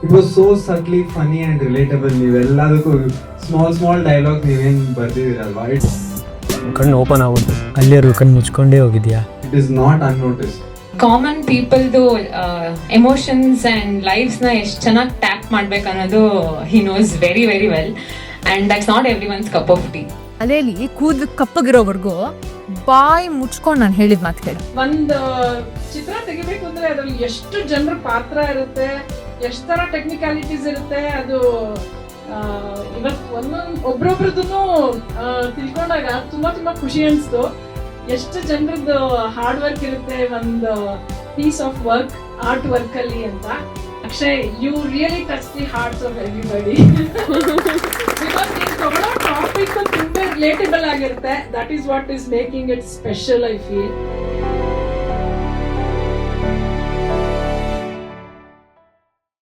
It was so subtly funny and relatable. ನೀವೆಲ್ಲದಕ್ಕೂ small dialogue ನೀವೇನು ಬರ್ದಿದ್ದೀರಲ್ವಾ, ಕಣ್ಣು ಓಪನ್ ಆಗೋದು, ಅಲ್ಲಿಯರು ಕಣ್ಣು ಮುಚ್ಕೊಂಡೇ ಹೋಗಿದ್ಯಾ. It is not unnoticed. Common ಪೀಪಲ್ದು ಎಮೋಷನ್ಸ್ ಆ್ಯಂಡ್ ಲೈಫ್ಸ್ನ ಎಷ್ಟು ಚೆನ್ನಾಗಿ ಟ್ಯಾಪ್ ಮಾಡ್ಬೇಕು ಅನ್ನೋದು he knows very very well, and that's not everyone's cup of tea. ಅದೇಲಿ ಕೂದಲು ಕಪ್ಪಗಿರೋವರೆಗೂ ಬಾಯಿ ಮುಚ್ಕೊಂಡು ನಾನು ಹೇಳಿದ ಮಾತು ಕೇಳಿ. ಒಂದು ಚಿತ್ರ ತೆಗಿಬೇಕು ಅಂದ್ರೆ ಅದ್ರಲ್ಲಿ ಎಷ್ಟು ಜನರ ಪಾತ್ರ ಇರುತ್ತೆ, ಎಷ್ಟು ತರ ಟೆಕ್ನಿಕಾಲಿಟೀಸ್ ಇರುತ್ತೆ, ಅದು ಇವತ್ತು ಒಬ್ರೊಬ್ರದನ್ನು ತಿಳ್ಕೊಂಡಾಗ ತುಂಬಾ ಖುಷಿ ಅನಿಸ್ತು. ಎಷ್ಟು ಜನರದ್ದು ಹಾರ್ಡ್ ವರ್ಕ್ ಇರುತ್ತೆ ಒಂದು piece of work, art work ಅಲ್ಲಿ ಅಂತ. Akshay, you really touch the hearts of everybody. Because ನೀವು ತಗೊಳ್ಳೋ ಟಾಪಿಕ್ ತುಂಬಾ ರಿಲೇಟಬಲ್ ಆಗಿರುತ್ತೆ. That is what is making it special, I feel.